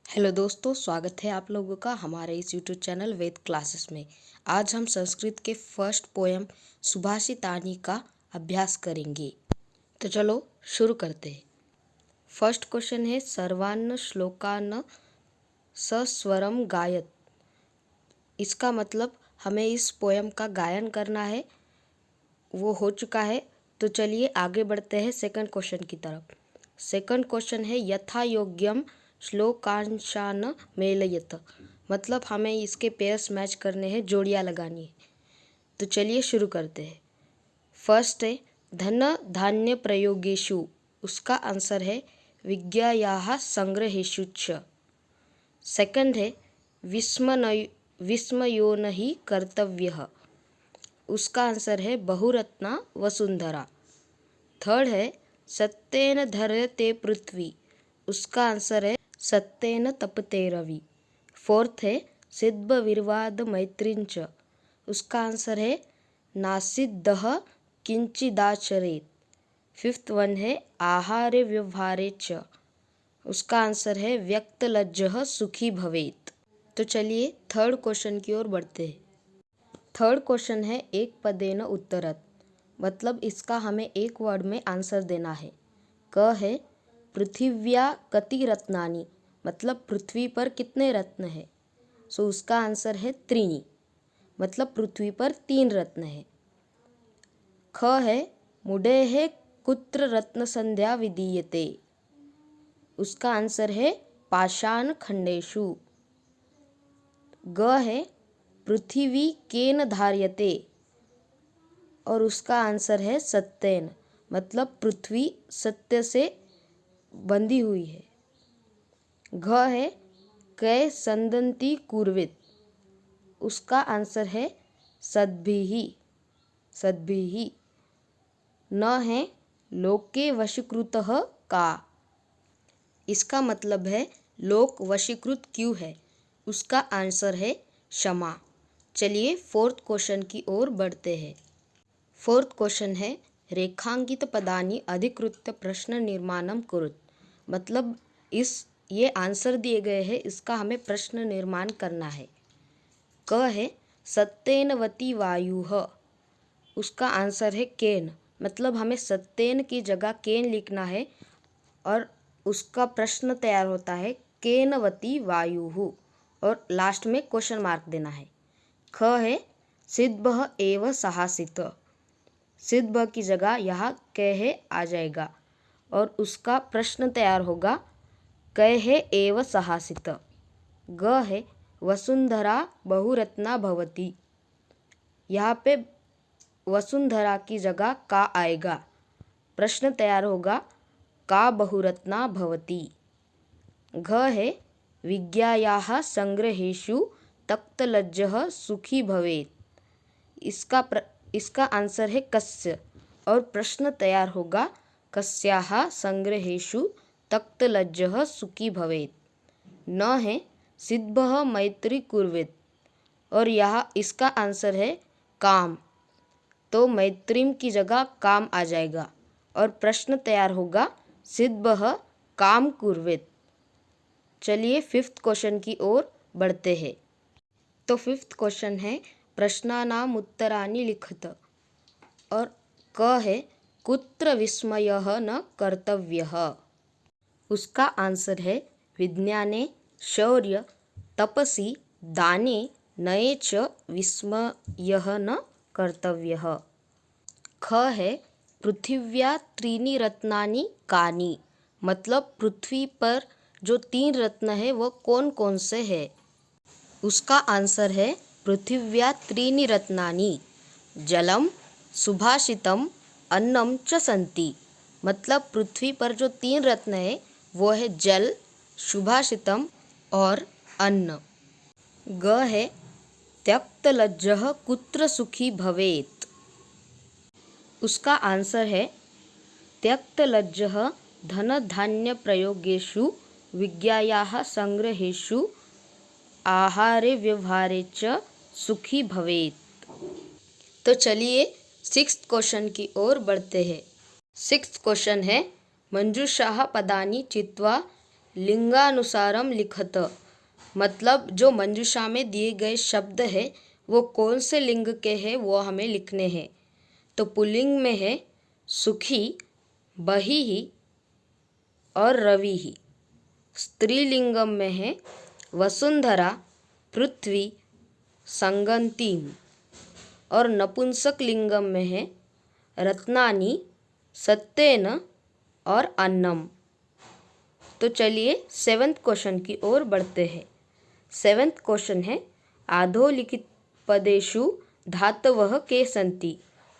Hello दोस्तों, स्वागत है आप लोगों का हमारे इस यूट्यूब चैनल वेद क्लासेस में। आज हम संस्कृत के फर्स्ट पोएम सुभाषितानी का अभ्यास करेंगे। तो चलो शुरू करते हैं। फर्स्ट क्वेश्चन है सर्वान्न श्लोकान्न सस्वरम गायत। इसका मतलब हमें इस पोएम का गायन करना है, वो हो चुका है। तो चलिए आगे बढ़ते हैं सेकंड क्वेश्चन की तरफ। सेकंड क्वेश्चन है यथा योग्यम श्लोकांशान मेलयत। मतलब हमें इसके पेयर्स मैच करने हैं, जोड़ियाँ लगानी है। तो चलिए शुरू करते हैं। फर्स्ट है धन धान्य प्रयोगेषु। उसका आंसर है विज्ञायाः संग्रहेषु च। सेकंड है विस्मयो न हि कर्तव्यः। उसका आंसर है बहुरत्ना वसुंधरा। थर्ड है सत्येन धर्यते पृथ्वी। उसका आंसर है सत्येन तपते रवि। फोर्थ है सिद्ध विर्वाद मैत्रिंच। उसका आंसर है नासिद्धः किंचिदाचरेत्। फिफ्थ वन है आहारे व्यवहारे च। उसका आंसर है व्यक्तलज्जः सुखी भवेत्। तो चलिए थर्ड क्वेश्चन की ओर बढ़ते हैं। थर्ड क्वेश्चन है एक पदेन उत्तरत। मतलब इसका हमें एक वर्ड में आंसर देना है। क है पृथिव्या कति रत्नानि। मतलब पृथ्वी पर कितने रत्न है। सो उसका आंसर है त्रीणि। मतलब पृथ्वी पर 3 रत्न है। ख है मुडेः कुत्र रत्न संध्या विधीयते। उसका आंसर है पाषाण खंडेषु। ग है पृथ्वी केन धार्यते। और उसका आंसर है सत्येन। मतलब पृथ्वी सत्य से बंधी हुई है। घ है कै संदंती कुर्वित। उसका आंसर है सद्भिः। न है लोके वशीकृतः का। इसका मतलब है लोक वशीकृत क्यों है। उसका आंसर है क्षमा। चलिए फोर्थ क्वेश्चन की ओर बढ़ते हैं। फोर्थ क्वेश्चन है रेखांकित पदानि अधिकृत्य प्रश्न निर्माणम कुरुत। मतलब ये आंसर दिए गए हैं, इसका हमें प्रश्न निर्माण करना है। क है सत्येनवती वायुः। उसका आंसर है केन। मतलब हमें सत्येन की जगह केन लिखना है और उसका प्रश्न तैयार होता है केनवती वायुः और लास्ट में क्वेश्चन मार्क देना है। ख है सिद्भः एव साहसित। सिद्ध की जगह यहाँ कह आ जाएगा और उसका प्रश्न तैयार होगा कह एव साहसित। ग है वसुंधरा बहुरत्ना भवति। यहाँ पे वसुंधरा की जगह का आएगा। प्रश्न तैयार होगा का बहुरत्ना भवति। घ है विज्ञायाः संग्रहेषु तक्तलज्जः सुखी भवेत्। इसका आंसर है कस्य और प्रश्न तैयार होगा कस्याः संग्रहेषु तक्तलज्जः सुखी भवेत्। न है सिद्भः मैत्री कुर्वेत्। और यहाँ इसका आंसर है काम। तो मैत्रीम की जगह काम आ जाएगा और प्रश्न तैयार होगा सिद्भः काम कुर्वेत्। चलिए फिफ्थ क्वेश्चन की ओर बढ़ते हैं। तो फिफ्थ क्वेश्चन है प्रश्नानाम उत्तराणि लिखत। और क है कुत्र विस्मयः न कर्तव्यः। उसका आंसर है विज्ञाने शौर्य तपसि दाने नये च विस्मयः न कर्तव्यः। ख है पृथिव्या त्रीणि रत्नानि कानि। मतलब पृथ्वी पर जो 3 रत्न है वो कौन कौन से है। उसका आंसर है पृथिव्या त्रीणि रत्नानि जलम सुभाषितम अन्नम च सन्ति। मतलब पृथ्वी पर जो 3 रत्न है वो है जल, सुभाषितम और अन्न। ग है त्यक्तलज्जः कुत्र सुखी भवेत्। उसका आंसर है त्यक्तलज्जः धन धान्य प्रयोगेषु विज्ञायाः संग्रहेषु आहारे व्यवहारे च सुखी भवेत्। तो चलिए सिक्स्थ क्वेश्चन की ओर बढ़ते हैं। सिक्स्थ क्वेश्चन है मंजूषाः पदानि चित्वा लिंगानुसारम लिखत, मतलब जो मंजूषा में दिए गए शब्द है वो कौन से लिंग के हैं वो हमें लिखने हैं। तो पुल्लिंग में है सुखी, बहिः और रविः। स्त्रीलिंगम में है वसुंधरा, पृथ्वी, संगंतीम। और नपुंसक लिंगम में है रत्नानि, सत्येन और अन्नम। तो चलिए 7th क्वेश्चन की ओर बढ़ते हैं। 7th क्वेश्चन है आधोलिखित पदेषु धातवः के सन्ति,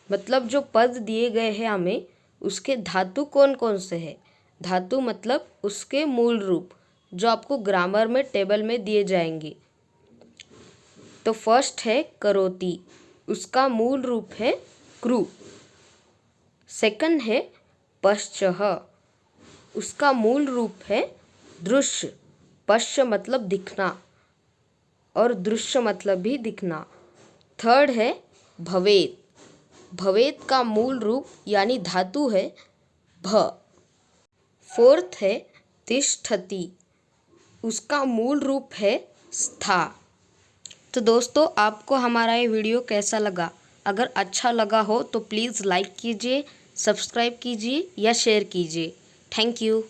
मतलब जो पद दिए गए हैं हमें उसके धातु कौन कौन से हैं। धातु मतलब उसके मूल रूप जो आपको ग्रामर में टेबल में दिए जाएंगे। तो फर्स्ट है करोति, उसका मूल रूप है कृ। सेकंड है पश्चः, उसका मूल रूप है दृश्य। पश्च मतलब दिखना और दृश्य मतलब भी दिखना। थर्ड है भवेत, भवेत का मूल रूप यानी धातु है भ। फोर्थ है तिष्ठति, उसका मूल रूप है स्था। तो दोस्तों आपको हमारा ये वीडियो कैसा लगा? अगर अच्छा लगा हो तो प्लीज़ लाइक कीजिए, सब्सक्राइब कीजिए या शेयर कीजिए। Thank you.